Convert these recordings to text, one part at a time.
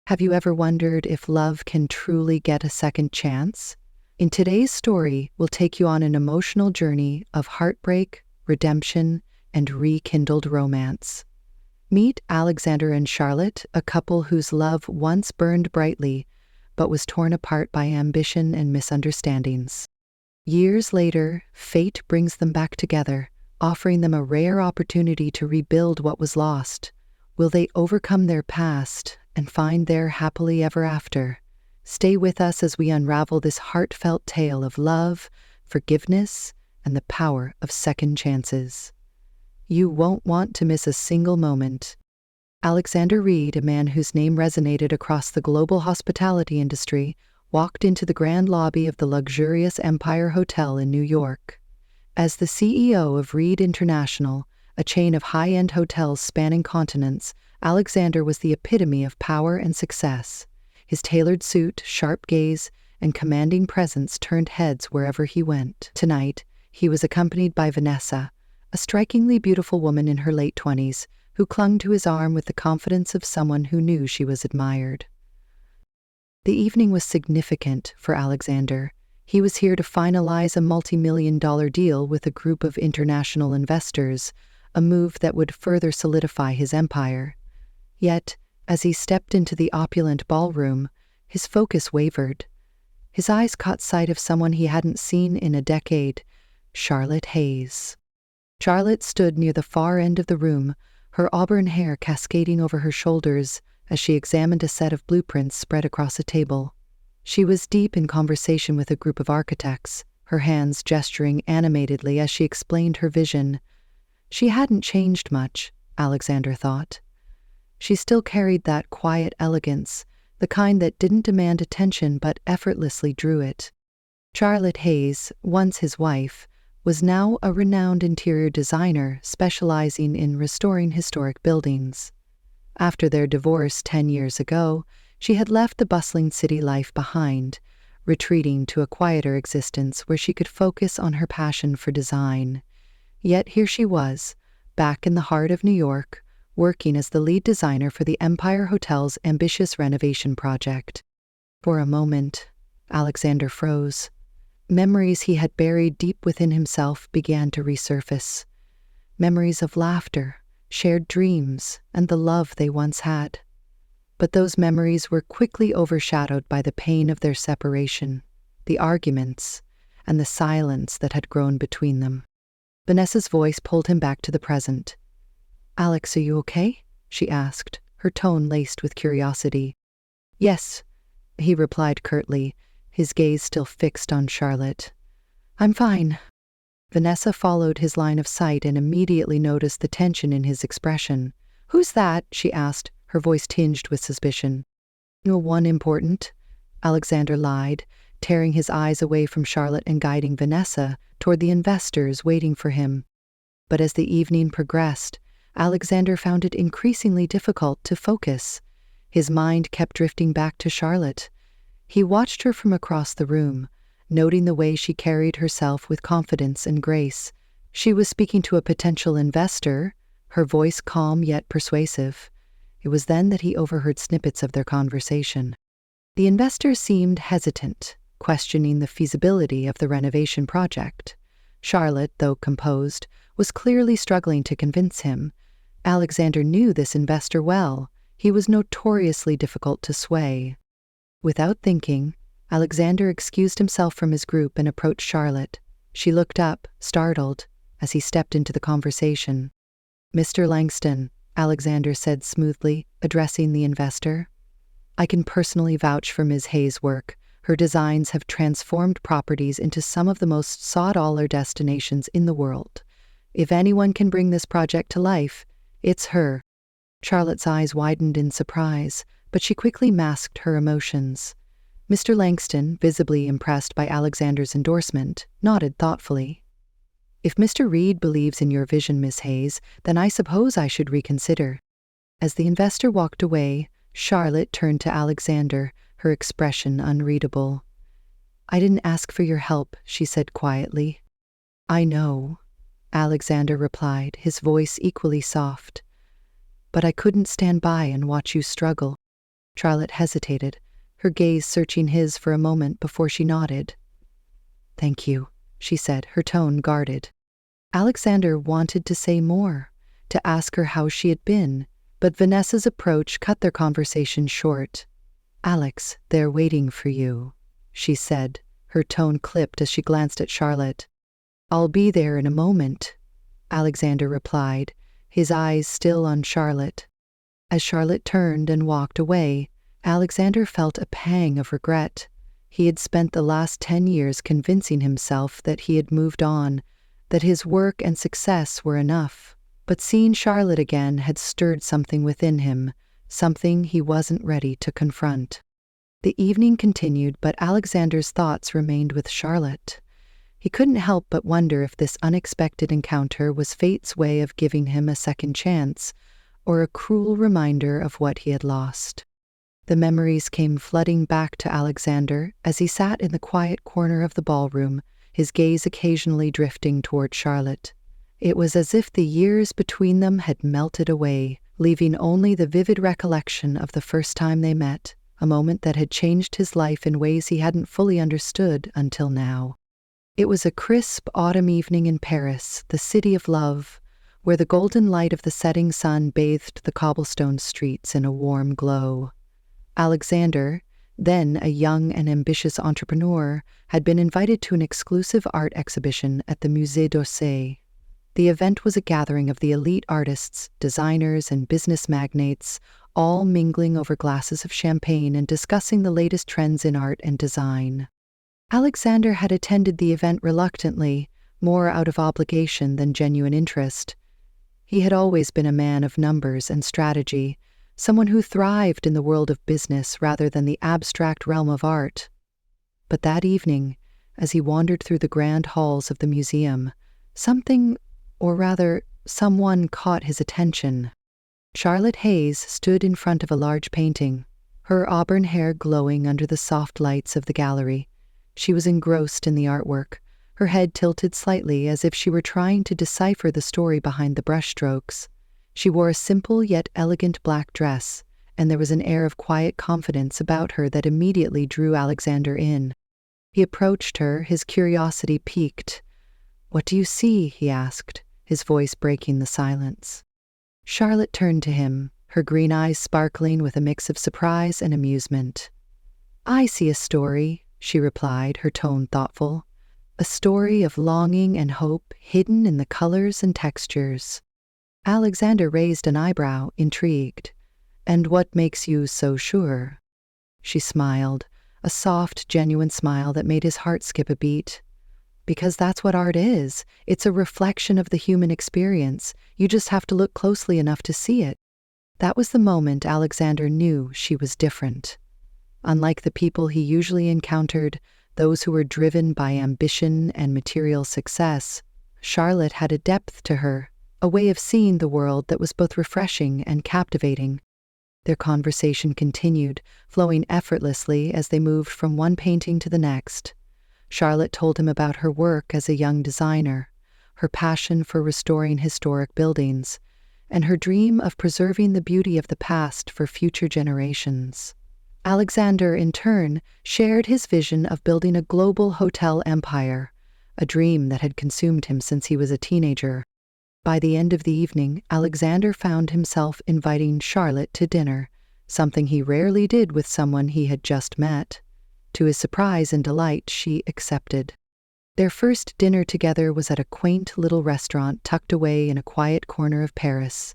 Have you ever wondered if love can truly get a second chance? In today's story, we'll take you on an emotional journey of heartbreak, redemption, and rekindled romance. Meet Alexander and Charlotte, a couple whose love once burned brightly, but was torn apart by ambition and misunderstandings. Years later, fate brings them back together, offering them a rare opportunity to rebuild what was lost. Will they overcome their past and find their happily ever after? Stay with us as we unravel this heartfelt tale of love, forgiveness, and the power of second chances. You won't want to miss a single moment. Alexander Reed, a man whose name resonated across the global hospitality industry, walked into the grand lobby of the luxurious Empire Hotel in New York. As the CEO of Reed International, a chain of high-end hotels spanning continents, Alexander was the epitome of power and success. His tailored suit, sharp gaze, and commanding presence turned heads wherever he went. Tonight, he was accompanied by Vanessa, a strikingly beautiful woman in her late 20s, who clung to his arm with the confidence of someone who knew she was admired. The evening was significant for Alexander. He was here to finalize a multi-million-dollar deal with a group of international investors, a move that would further solidify his empire. Yet, as he stepped into the opulent ballroom, his focus wavered. His eyes caught sight of someone he hadn't seen in a decade, Charlotte Hayes. Charlotte stood near the far end of the room, her auburn hair cascading over her shoulders as she examined a set of blueprints spread across a table. She was deep in conversation with a group of architects, her hands gesturing animatedly as she explained her vision. She hadn't changed much, Alexander thought. She still carried that quiet elegance, the kind that didn't demand attention but effortlessly drew it. Charlotte Hayes, once his wife, was now a renowned interior designer specializing in restoring historic buildings. After their divorce 10 years ago, she had left the bustling city life behind, retreating to a quieter existence where she could focus on her passion for design. Yet here she was, back in the heart of New York, working as the lead designer for the Empire Hotel's ambitious renovation project. For a moment, Alexander froze. Memories he had buried deep within himself began to resurface. Memories of laughter, shared dreams, and the love they once had. But those memories were quickly overshadowed by the pain of their separation, the arguments, and the silence that had grown between them. Vanessa's voice pulled him back to the present. "Alex, are you okay?" she asked, her tone laced with curiosity. "Yes," he replied curtly, his gaze still fixed on Charlotte. "I'm fine." Vanessa followed his line of sight and immediately noticed the tension in his expression. "Who's that?" she asked, her voice tinged with suspicion. "No one important," Alexander lied, tearing his eyes away from Charlotte and guiding Vanessa toward the investors waiting for him. But as the evening progressed, Alexander found it increasingly difficult to focus. His mind kept drifting back to Charlotte. He watched her from across the room, noting the way she carried herself with confidence and grace. She was speaking to a potential investor, her voice calm yet persuasive. It was then that he overheard snippets of their conversation. The investor seemed hesitant, questioning the feasibility of the renovation project. Charlotte, though composed, was clearly struggling to convince him. Alexander knew this investor well. He was notoriously difficult to sway. Without thinking, Alexander excused himself from his group and approached Charlotte. She looked up, startled, as he stepped into the conversation. "Mr. Langston," Alexander said smoothly, addressing the investor. "I can personally vouch for Ms. Hayes' work. Her designs have transformed properties into some of the most sought-after destinations in the world. If anyone can bring this project to life, it's her." Charlotte's eyes widened in surprise, but she quickly masked her emotions. Mr. Langston, visibly impressed by Alexander's endorsement, nodded thoughtfully. "If Mr. Reed believes in your vision, Miss Hayes, then I suppose I should reconsider." As the investor walked away, Charlotte turned to Alexander, her expression unreadable. "I didn't ask for your help," she said quietly. "I know," Alexander replied, his voice equally soft. "But I couldn't stand by and watch you struggle." Charlotte hesitated, her gaze searching his for a moment before she nodded. "Thank you," she said, her tone guarded. Alexander wanted to say more, to ask her how she had been, but Vanessa's approach cut their conversation short. "Alex, they're waiting for you," she said, her tone clipped as she glanced at Charlotte. "I'll be there in a moment," Alexander replied, his eyes still on Charlotte. As Charlotte turned and walked away, Alexander felt a pang of regret. He had spent the last 10 years convincing himself that he had moved on, that his work and success were enough. But seeing Charlotte again had stirred something within him, something he wasn't ready to confront. The evening continued, but Alexander's thoughts remained with Charlotte. He couldn't help but wonder if this unexpected encounter was fate's way of giving him a second chance, or a cruel reminder of what he had lost. The memories came flooding back to Alexander as he sat in the quiet corner of the ballroom, his gaze occasionally drifting toward Charlotte. It was as if the years between them had melted away, leaving only the vivid recollection of the first time they met, a moment that had changed his life in ways he hadn't fully understood until now. It was a crisp autumn evening in Paris, the city of love, where the golden light of the setting sun bathed the cobblestone streets in a warm glow. Alexander, then a young and ambitious entrepreneur, had been invited to an exclusive art exhibition at the Musée d'Orsay. The event was a gathering of the elite artists, designers, and business magnates, all mingling over glasses of champagne and discussing the latest trends in art and design. Alexander had attended the event reluctantly, more out of obligation than genuine interest. He had always been a man of numbers and strategy, someone who thrived in the world of business rather than the abstract realm of art. But that evening, as he wandered through the grand halls of the museum, something, or rather, someone caught his attention. Charlotte Hayes stood in front of a large painting, her auburn hair glowing under the soft lights of the gallery. She was engrossed in the artwork, her head tilted slightly as if she were trying to decipher the story behind the brushstrokes. She wore a simple yet elegant black dress, and there was an air of quiet confidence about her that immediately drew Alexander in. He approached her, his curiosity piqued. "What do you see?" he asked, his voice breaking the silence. Charlotte turned to him, her green eyes sparkling with a mix of surprise and amusement. "I see a story," she replied, her tone thoughtful. "A story of longing and hope hidden in the colors and textures." Alexander raised an eyebrow, intrigued. "And what makes you so sure?" She smiled, a soft, genuine smile that made his heart skip a beat. "Because that's what art is. It's a reflection of the human experience. You just have to look closely enough to see it." That was the moment Alexander knew she was different. Unlike the people he usually encountered, those who were driven by ambition and material success, Charlotte had a depth to her, a way of seeing the world that was both refreshing and captivating. Their conversation continued, flowing effortlessly as they moved from one painting to the next. Charlotte told him about her work as a young designer, her passion for restoring historic buildings, and her dream of preserving the beauty of the past for future generations. Alexander, in turn, shared his vision of building a global hotel empire, a dream that had consumed him since he was a teenager. By the end of the evening, Alexander found himself inviting Charlotte to dinner, something he rarely did with someone he had just met. To his surprise and delight, she accepted. Their first dinner together was at a quaint little restaurant tucked away in a quiet corner of Paris.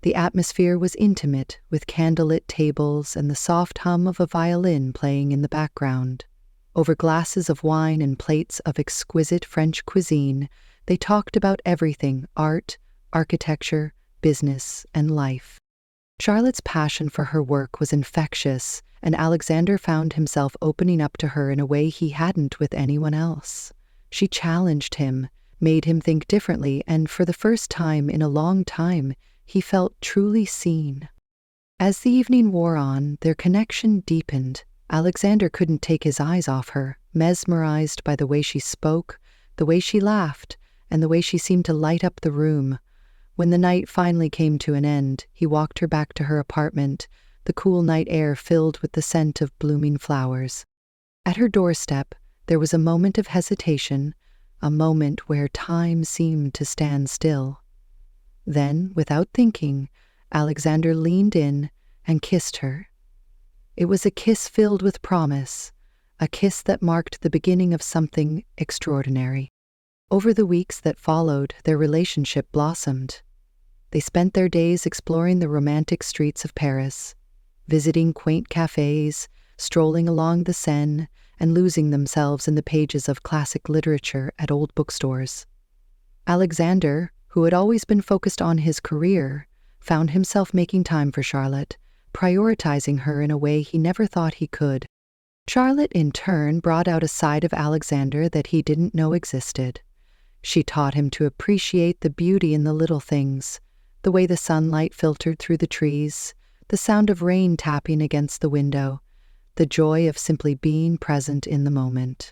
The atmosphere was intimate, with candlelit tables and the soft hum of a violin playing in the background. Over glasses of wine and plates of exquisite French cuisine, they talked about everything: art, architecture, business, and life. Charlotte's passion for her work was infectious, and Alexander found himself opening up to her in a way he hadn't with anyone else. She challenged him, made him think differently, and for the first time in a long time, he felt truly seen. As the evening wore on, their connection deepened. Alexander couldn't take his eyes off her, mesmerized by the way she spoke, the way she laughed, and the way she seemed to light up the room. When the night finally came to an end, he walked her back to her apartment, the cool night air filled with the scent of blooming flowers. At her doorstep, there was a moment of hesitation, a moment where time seemed to stand still. Then, without thinking, Alexander leaned in and kissed her. It was a kiss filled with promise, a kiss that marked the beginning of something extraordinary. Over the weeks that followed, their relationship blossomed. They spent their days exploring the romantic streets of Paris, visiting quaint cafes, strolling along the Seine, and losing themselves in the pages of classic literature at old bookstores. Alexander, who had always been focused on his career, found himself making time for Charlotte, prioritizing her in a way he never thought he could. Charlotte, in turn, brought out a side of Alexander that he didn't know existed. She taught him to appreciate the beauty in the little things, the way the sunlight filtered through the trees, the sound of rain tapping against the window, the joy of simply being present in the moment.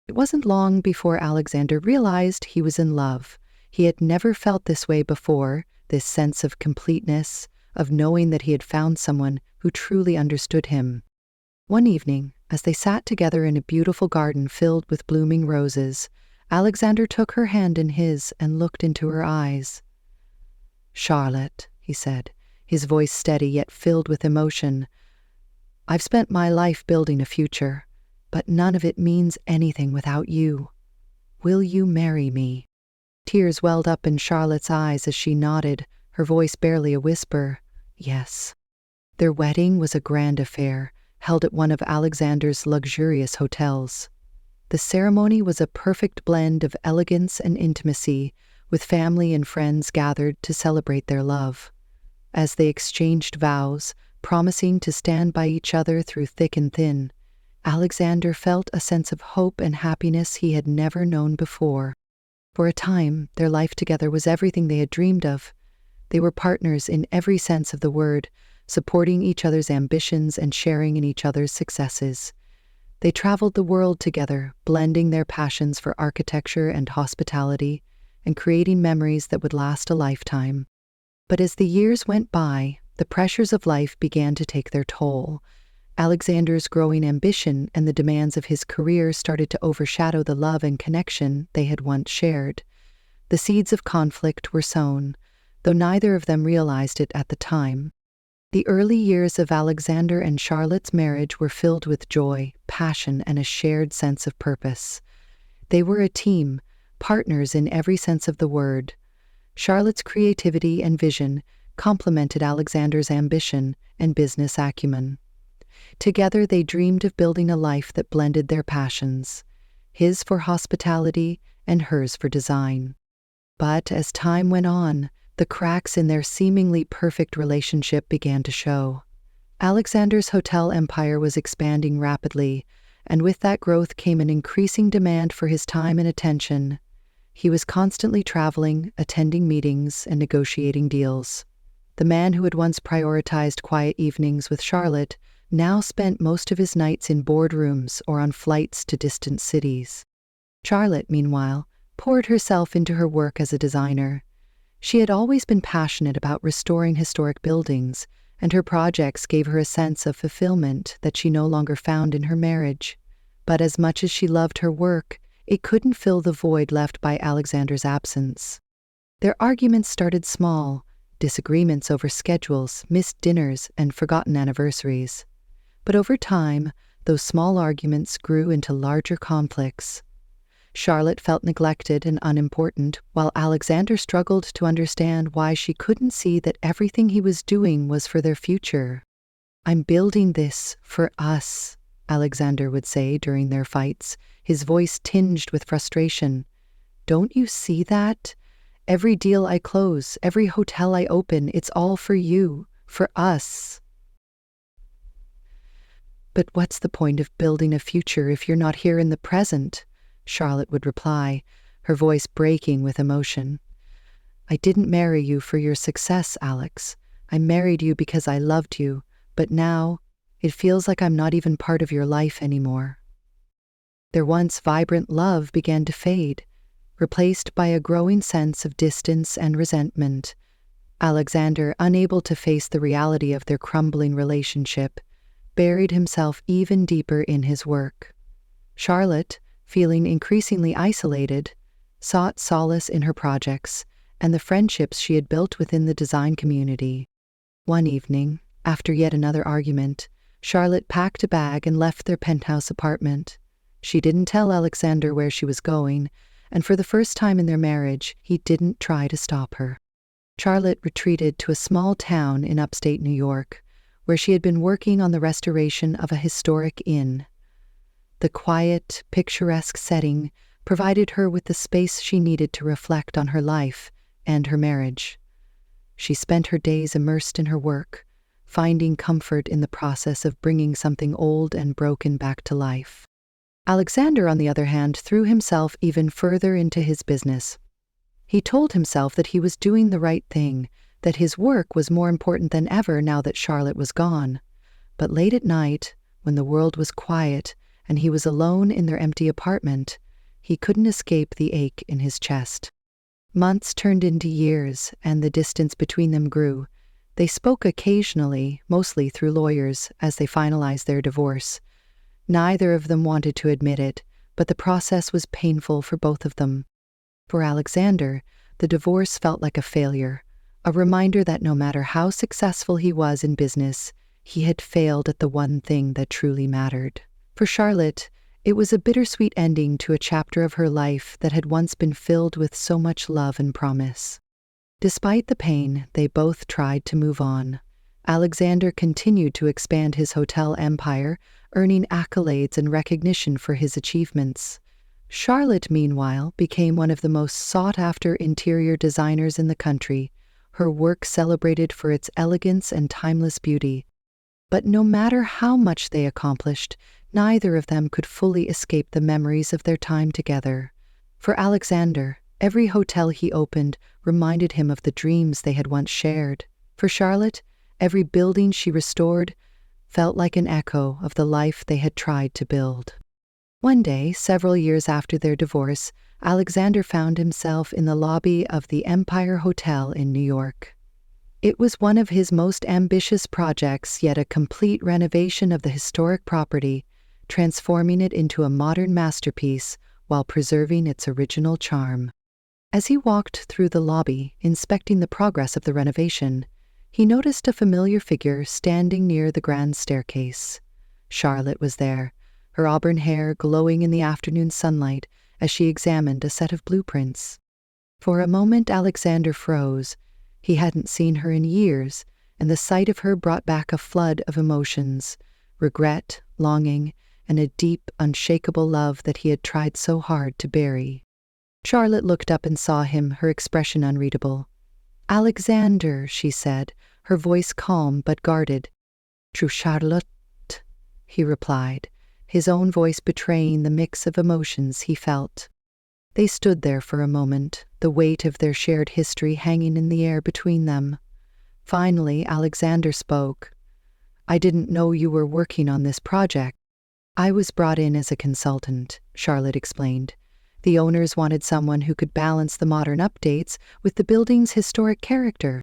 It wasn't long before Alexander realized he was in love. He had never felt this way before, this sense of completeness, of knowing that he had found someone who truly understood him. One evening, as they sat together in a beautiful garden filled with blooming roses, Alexander took her hand in his and looked into her eyes. "Charlotte," he said, his voice steady yet filled with emotion, "I've spent my life building a future, but none of it means anything without you. Will you marry me?" Tears welled up in Charlotte's eyes as she nodded, her voice barely a whisper. Yes. Their wedding was a grand affair, held at one of Alexander's luxurious hotels. The ceremony was a perfect blend of elegance and intimacy, with family and friends gathered to celebrate their love. As they exchanged vows, promising to stand by each other through thick and thin, Alexander felt a sense of hope and happiness he had never known before. For a time, their life together was everything they had dreamed of. They were partners in every sense of the word, supporting each other's ambitions and sharing in each other's successes. They traveled the world together, blending their passions for architecture and hospitality, and creating memories that would last a lifetime. But as the years went by, the pressures of life began to take their toll. Alexander's growing ambition and the demands of his career started to overshadow the love and connection they had once shared. The seeds of conflict were sown, though neither of them realized it at the time. The early years of Alexander and Charlotte's marriage were filled with joy, passion, and a shared sense of purpose. They were a team, partners in every sense of the word. Charlotte's creativity and vision complemented Alexander's ambition and business acumen. Together they dreamed of building a life that blended their passions, his for hospitality and hers for design. But as time went on, the cracks in their seemingly perfect relationship began to show. Alexander's hotel empire was expanding rapidly, and with that growth came an increasing demand for his time and attention. He was constantly traveling, attending meetings, and negotiating deals. The man who had once prioritized quiet evenings with Charlotte now spent most of his nights in boardrooms or on flights to distant cities. Charlotte, meanwhile, poured herself into her work as a designer. She had always been passionate about restoring historic buildings, and her projects gave her a sense of fulfillment that she no longer found in her marriage. But as much as she loved her work, it couldn't fill the void left by Alexander's absence. Their arguments started small, disagreements over schedules, missed dinners, and forgotten anniversaries. But over time, those small arguments grew into larger conflicts. Charlotte felt neglected and unimportant, while Alexander struggled to understand why she couldn't see that everything he was doing was for their future. "I'm building this for us," Alexander would say during their fights, his voice tinged with frustration. "Don't you see that? Every deal I close, every hotel I open, it's all for you, for us." "But what's the point of building a future if you're not here in the present?" Charlotte would reply, her voice breaking with emotion. "I didn't marry you for your success, Alex. I married you because I loved you, but now it feels like I'm not even part of your life anymore." Their once vibrant love began to fade, replaced by a growing sense of distance and resentment. Alexander, unable to face the reality of their crumbling relationship, buried himself even deeper in his work. Charlotte, feeling increasingly isolated, sought solace in her projects and the friendships she had built within the design community. One evening, after yet another argument, Charlotte packed a bag and left their penthouse apartment. She didn't tell Alexander where she was going, and for the first time in their marriage, he didn't try to stop her. Charlotte retreated to a small town in upstate New York, where she had been working on the restoration of a historic inn. The quiet, picturesque setting provided her with the space she needed to reflect on her life and her marriage. She spent her days immersed in her work, finding comfort in the process of bringing something old and broken back to life. Alexander, on the other hand, threw himself even further into his business. He told himself that he was doing the right thing, that his work was more important than ever now that Charlotte was gone. But late at night, when the world was quiet and he was alone in their empty apartment, he couldn't escape the ache in his chest. Months turned into years, and the distance between them grew. They spoke occasionally, mostly through lawyers, as they finalized their divorce. Neither of them wanted to admit it, but the process was painful for both of them. For Alexander, the divorce felt like a failure, a reminder that no matter how successful he was in business, he had failed at the one thing that truly mattered. For Charlotte, it was a bittersweet ending to a chapter of her life that had once been filled with so much love and promise. Despite the pain, they both tried to move on. Alexander continued to expand his hotel empire, earning accolades and recognition for his achievements. Charlotte, meanwhile, became one of the most sought-after interior designers in the country, her work celebrated for its elegance and timeless beauty. But no matter how much they accomplished, neither of them could fully escape the memories of their time together. For Alexander, every hotel he opened reminded him of the dreams they had once shared. For Charlotte, every building she restored felt like an echo of the life they had tried to build. One day, several years after their divorce, Alexander found himself in the lobby of the Empire Hotel in New York. It was one of his most ambitious projects, yet a complete renovation of the historic property, transforming it into a modern masterpiece while preserving its original charm. As he walked through the lobby, inspecting the progress of the renovation, he noticed a familiar figure standing near the grand staircase. Charlotte was there, her auburn hair glowing in the afternoon sunlight as she examined a set of blueprints. For a moment, Alexander froze. He hadn't seen her in years, and the sight of her brought back a flood of emotions: regret, longing, and a deep, unshakable love that he had tried so hard to bury. Charlotte looked up and saw him, her expression unreadable. "Alexander," she said, her voice calm but guarded. "True, Charlotte," he replied, his own voice betraying the mix of emotions he felt. They stood there for a moment, the weight of their shared history hanging in the air between them. Finally, Alexander spoke. "I didn't know you were working on this project." "I was brought in as a consultant," Charlotte explained. "The owners wanted someone who could balance the modern updates with the building's historic character."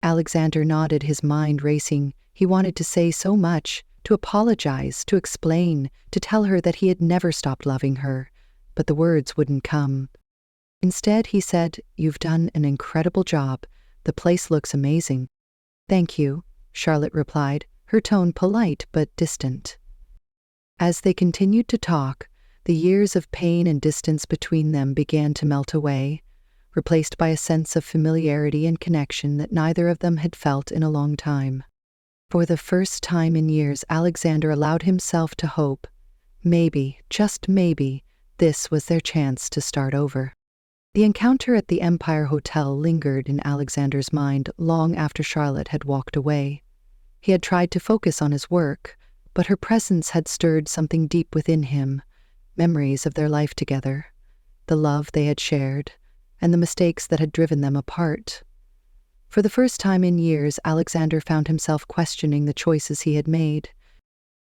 Alexander nodded, his mind racing. He wanted to say so much, to apologize, to explain, to tell her that he had never stopped loving her, but the words wouldn't come. Instead, he said, "You've done an incredible job. The place looks amazing." "Thank you," Charlotte replied, her tone polite but distant. As they continued to talk, the years of pain and distance between them began to melt away, replaced by a sense of familiarity and connection that neither of them had felt in a long time. For the first time in years, Alexander allowed himself to hope. Maybe, just maybe, this was their chance to start over. The encounter at the Empire Hotel lingered in Alexander's mind long after Charlotte had walked away. He had tried to focus on his work, but her presence had stirred something deep within him, memories of their life together, the love they had shared, and the mistakes that had driven them apart. For the first time in years, Alexander found himself questioning the choices he had made.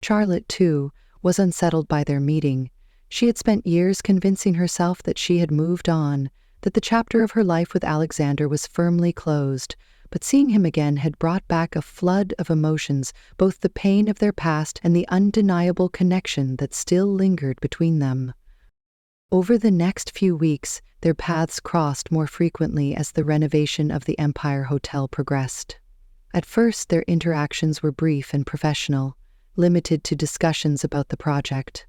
Charlotte, too, was unsettled by their meeting. She had spent years convincing herself that she had moved on, that the chapter of her life with Alexander was firmly closed, but seeing him again had brought back a flood of emotions, both the pain of their past and the undeniable connection that still lingered between them. Over the next few weeks, their paths crossed more frequently as the renovation of the Empire Hotel progressed. At first, their interactions were brief and professional, limited to discussions about the project.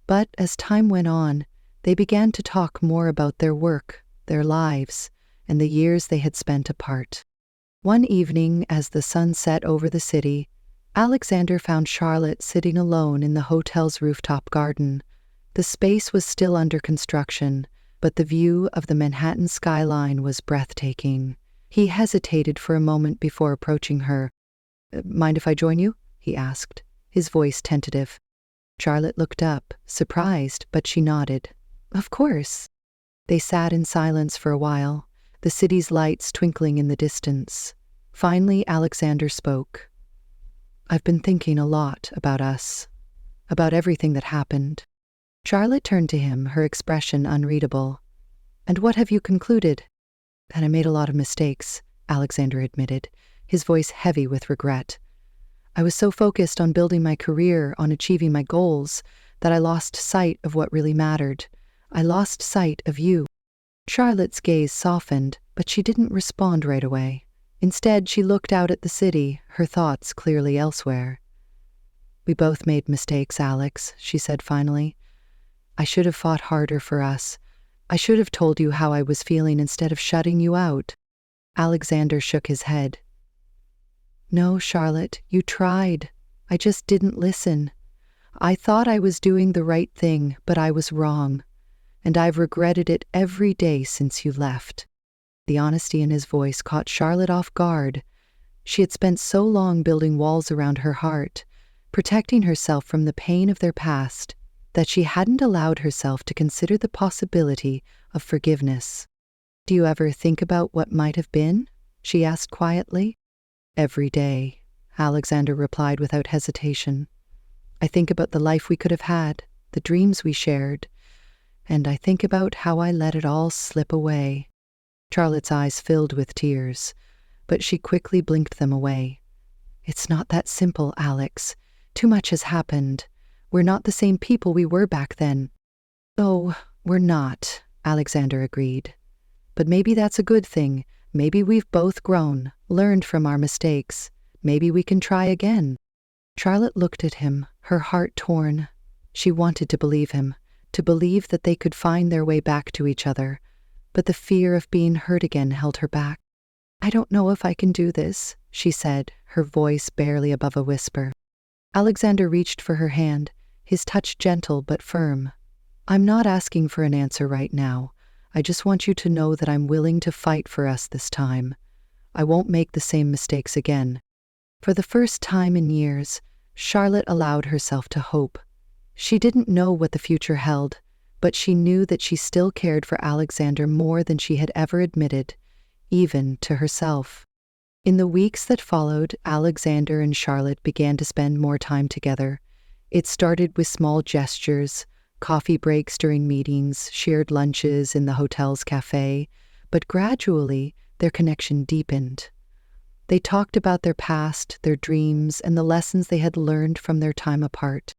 But as time went on, they began to talk more about their work, their lives, and the years they had spent apart. One evening, as the sun set over the city, Alexander found Charlotte sitting alone in the hotel's rooftop garden. The space was still under construction, but the view of the Manhattan skyline was breathtaking. He hesitated for a moment before approaching her. "Mind if I join you?" he asked, his voice tentative. Charlotte looked up, surprised, but she nodded. "Of course." They sat in silence for a while, the city's lights twinkling in the distance. Finally, Alexander spoke. "I've been thinking a lot about us, about everything that happened." Charlotte turned to him, her expression unreadable. "And what have you concluded?" "That I made a lot of mistakes," Alexander admitted, his voice heavy with regret. "I was so focused on building my career, on achieving my goals, that I lost sight of what really mattered. I lost sight of you." Charlotte's gaze softened, but she didn't respond right away. Instead, she looked out at the city, her thoughts clearly elsewhere. "We both made mistakes, Alex," she said finally. "I should have fought harder for us. I should have told you how I was feeling instead of shutting you out." Alexander shook his head. "No, Charlotte, you tried. I just didn't listen. I thought I was doing the right thing, but I was wrong. And I've regretted it every day since you left." The honesty in his voice caught Charlotte off guard. She had spent so long building walls around her heart, protecting herself from the pain of their past, that she hadn't allowed herself to consider the possibility of forgiveness. "Do you ever think about what might have been?" she asked quietly. "Every day," Alexander replied without hesitation. "I think about the life we could have had, the dreams we shared, and I think about how I let it all slip away." Charlotte's eyes filled with tears, but she quickly blinked them away. "It's not that simple, Alex. Too much has happened. We're not the same people we were back then." "Oh, we're not," Alexander agreed. "But maybe that's a good thing. Maybe we've both grown, learned from our mistakes. Maybe we can try again." Charlotte looked at him, her heart torn. She wanted to believe him, to believe that they could find their way back to each other, but the fear of being hurt again held her back. "I don't know if I can do this," she said, her voice barely above a whisper. Alexander reached for her hand, his touch gentle but firm. "I'm not asking for an answer right now. I just want you to know that I'm willing to fight for us this time. I won't make the same mistakes again." For the first time in years, Charlotte allowed herself to hope. She didn't know what the future held, but she knew that she still cared for Alexander more than she had ever admitted, even to herself. In the weeks that followed, Alexander and Charlotte began to spend more time together. It started with small gestures, coffee breaks during meetings, shared lunches in the hotel's cafe, but gradually their connection deepened. They talked about their past, their dreams, and the lessons they had learned from their time apart.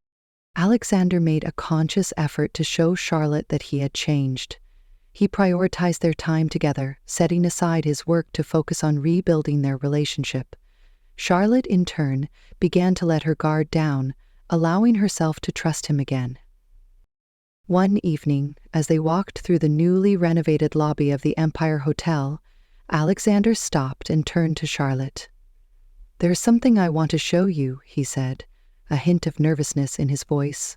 Alexander made a conscious effort to show Charlotte that he had changed. He prioritized their time together, setting aside his work to focus on rebuilding their relationship. Charlotte, in turn, began to let her guard down, allowing herself to trust him again. One evening, as they walked through the newly renovated lobby of the Empire Hotel, Alexander stopped and turned to Charlotte. "There's something I want to show you," he said, a hint of nervousness in his voice.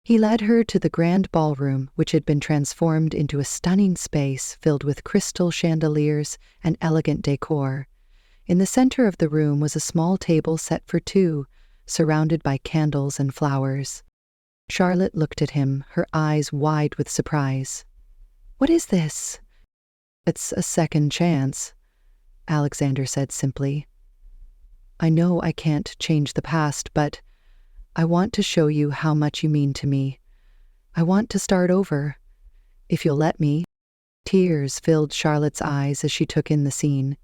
He led her to the grand ballroom, which had been transformed into a stunning space filled with crystal chandeliers and elegant decor. In the center of the room was a small table set for two, surrounded by candles and flowers. Charlotte looked at him, her eyes wide with surprise. "What is this?" "It's a second chance," Alexander said simply. "I know I can't change the past, but I want to show you how much you mean to me. I want to start over, if you'll let me." Tears filled Charlotte's eyes as she took in the scene.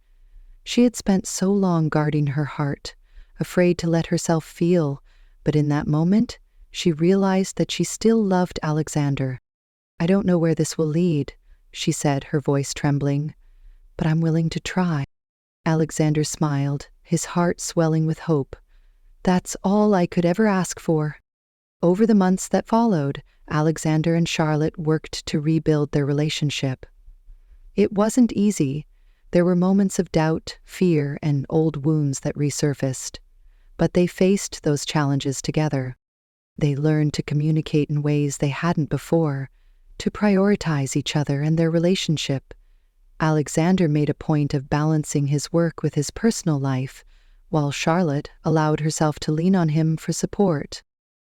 She had spent so long guarding her heart, afraid to let herself feel, but in that moment, she realized that she still loved Alexander. "I don't know where this will lead," she said, her voice trembling, "but I'm willing to try." Alexander smiled, his heart swelling with hope. "That's all I could ever ask for." Over the months that followed, Alexander and Charlotte worked to rebuild their relationship. It wasn't easy. There were moments of doubt, fear, and old wounds that resurfaced. But they faced those challenges together. They learned to communicate in ways they hadn't before, to prioritize each other and their relationship. Alexander made a point of balancing his work with his personal life, while Charlotte allowed herself to lean on him for support.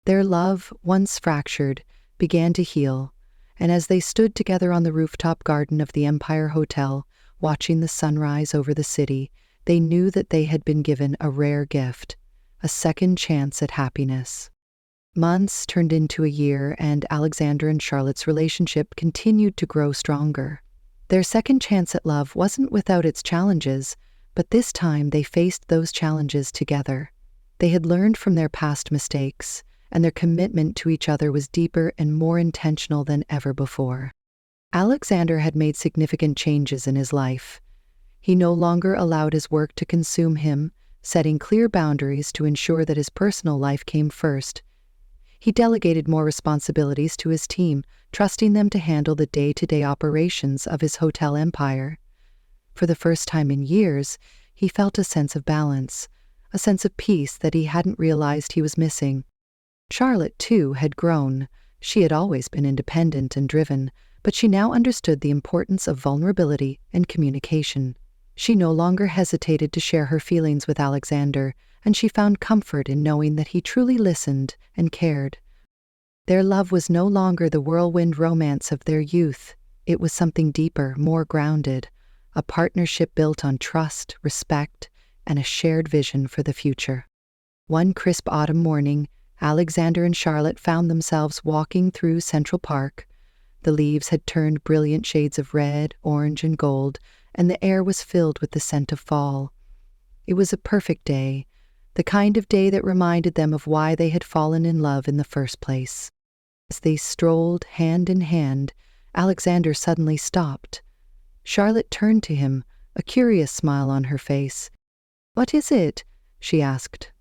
Their love, once fractured, began to heal, and as they stood together on the rooftop garden of the Empire Hotel, watching the sunrise over the city, they knew that they had been given a rare gift, a second chance at happiness. Months turned into a year, and Alexander and Charlotte's relationship continued to grow stronger. Their second chance at love wasn't without its challenges, but this time they faced those challenges together. They had learned from their past mistakes, and their commitment to each other was deeper and more intentional than ever before. Alexander had made significant changes in his life. He no longer allowed his work to consume him, setting clear boundaries to ensure that his personal life came first. He delegated more responsibilities to his team, trusting them to handle the day-to-day operations of his hotel empire. For the first time in years, he felt a sense of balance, a sense of peace that he hadn't realized he was missing. Charlotte, too, had grown. She had always been independent and driven, but she now understood the importance of vulnerability and communication. She no longer hesitated to share her feelings with Alexander, and she found comfort in knowing that he truly listened and cared. Their love was no longer the whirlwind romance of their youth. It was something deeper, more grounded, a partnership built on trust, respect, and a shared vision for the future. One crisp autumn morning, Alexander and Charlotte found themselves walking through Central Park. The leaves had turned brilliant shades of red, orange, and gold, and the air was filled with the scent of fall. It was a perfect day, the kind of day that reminded them of why they had fallen in love in the first place. As they strolled hand in hand, Alexander suddenly stopped. Charlotte turned to him, a curious smile on her face. "What is it?" she asked.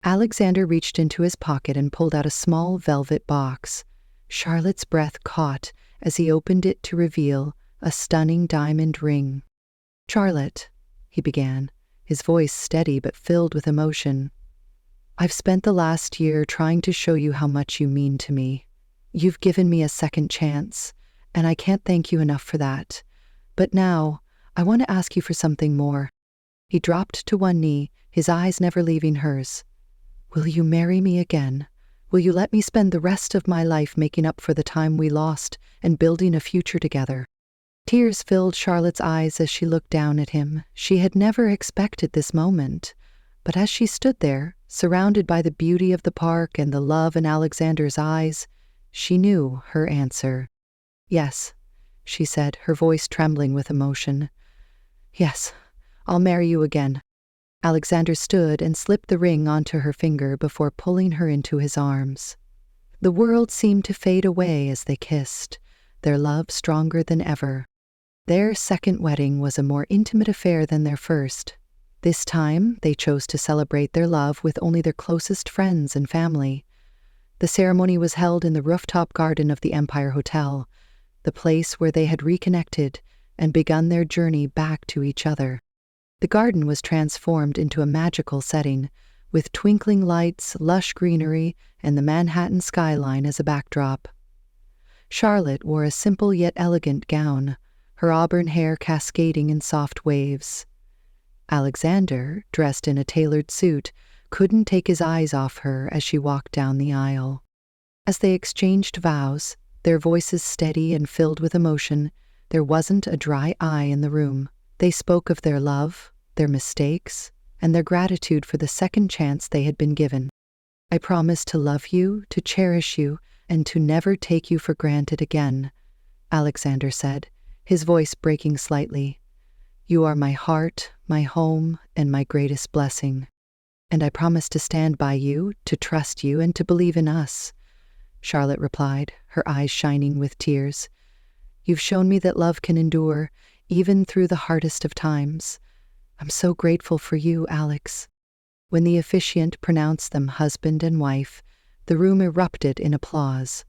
Alexander reached into his pocket and pulled out a small velvet box. Charlotte's breath caught as he opened it to reveal a stunning diamond ring. "Charlotte," he began, his voice steady but filled with emotion, "I've spent the last year trying to show you how much you mean to me. You've given me a second chance, and I can't thank you enough for that. But now, I want to ask you for something more." He dropped to one knee, his eyes never leaving hers. "Will you marry me again? Will you let me spend the rest of my life making up for the time we lost and building a future together?" Tears filled Charlotte's eyes as she looked down at him. She had never expected this moment. But as she stood there, surrounded by the beauty of the park and the love in Alexander's eyes, she knew her answer. "Yes," she said, her voice trembling with emotion. "Yes, I'll marry you again." Alexander stood and slipped the ring onto her finger before pulling her into his arms. The world seemed to fade away as they kissed, their love stronger than ever. Their second wedding was a more intimate affair than their first. This time, they chose to celebrate their love with only their closest friends and family. The ceremony was held in the rooftop garden of the Empire Hotel, the place where they had reconnected and begun their journey back to each other. The garden was transformed into a magical setting, with twinkling lights, lush greenery, and the Manhattan skyline as a backdrop. Charlotte wore a simple yet elegant gown, her auburn hair cascading in soft waves. Alexander, dressed in a tailored suit, couldn't take his eyes off her as she walked down the aisle. As they exchanged vows, their voices steady and filled with emotion, there wasn't a dry eye in the room. They spoke of their love, their mistakes, and their gratitude for the second chance they had been given. "I promise to love you, to cherish you, and to never take you for granted again," Alexander said, his voice breaking slightly. You are my heart, my home, and my greatest blessing. And I promise to stand by you, to trust you, and to believe in us," Charlotte replied, her eyes shining with tears. "You've shown me that love can endure, even through the hardest of times. I'm so grateful for you, Alex." When the officiant pronounced them husband and wife, the room erupted in applause.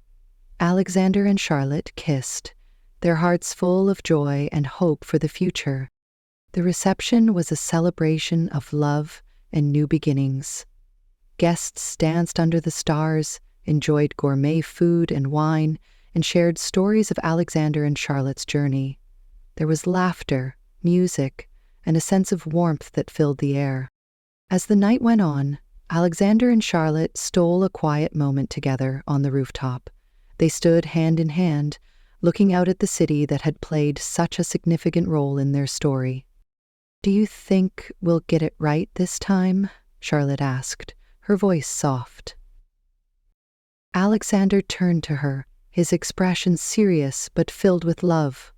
Alexander and Charlotte kissed, their hearts full of joy and hope for the future. The reception was a celebration of love and new beginnings. Guests danced under the stars, enjoyed gourmet food and wine, and shared stories of Alexander and Charlotte's journey. There was laughter, music, and a sense of warmth that filled the air. As the night went on, Alexander and Charlotte stole a quiet moment together on the rooftop. They stood hand in hand, looking out at the city that had played such a significant role in their story. "Do you think we'll get it right this time?" Charlotte asked, her voice soft. Alexander turned to her, his expression serious but filled with love.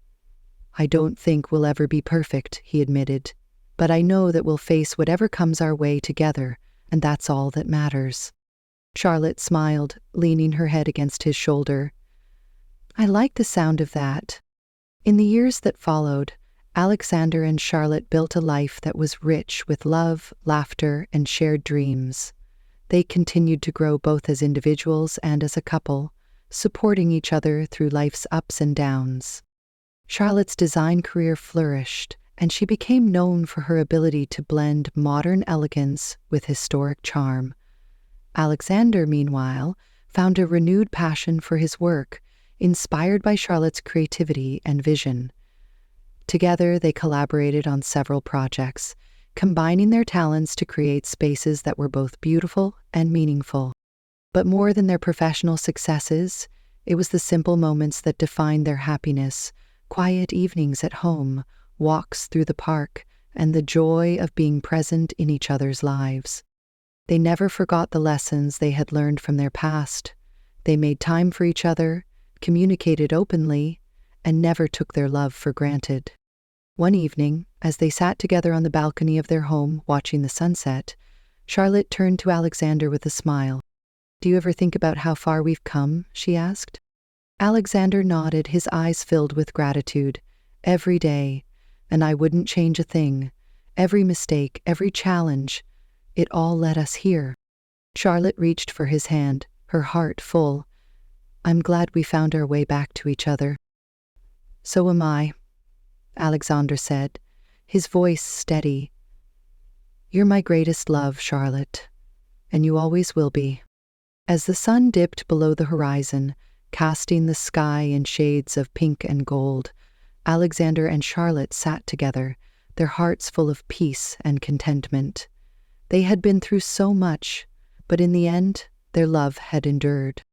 "I don't think we'll ever be perfect," he admitted, "but I know that we'll face whatever comes our way together, and that's all that matters." Charlotte smiled, leaning her head against his shoulder. "I like the sound of that." In the years that followed, Alexander and Charlotte built a life that was rich with love, laughter, and shared dreams. They continued to grow both as individuals and as a couple, supporting each other through life's ups and downs. Charlotte's design career flourished, and she became known for her ability to blend modern elegance with historic charm. Alexander, meanwhile, found a renewed passion for his work, inspired by Charlotte's creativity and vision. Together, they collaborated on several projects, combining their talents to create spaces that were both beautiful and meaningful. But more than their professional successes, it was the simple moments that defined their happiness: quiet evenings at home, walks through the park, and the joy of being present in each other's lives. They never forgot the lessons they had learned from their past. They made time for each other, communicated openly, and never took their love for granted. One evening, as they sat together on the balcony of their home watching the sunset, Charlotte turned to Alexander with a smile. "Do you ever think about how far we've come?" she asked. Alexander nodded, his eyes filled with gratitude. "Every day, and I wouldn't change a thing. Every mistake, every challenge, it all led us here." Charlotte reached for his hand, her heart full. "I'm glad we found our way back to each other." "So am I," Alexander said, his voice steady. "You're my greatest love, Charlotte, and you always will be." As the sun dipped below the horizon, casting the sky in shades of pink and gold, Alexander and Charlotte sat together, their hearts full of peace and contentment. They had been through so much, but in the end, their love had endured.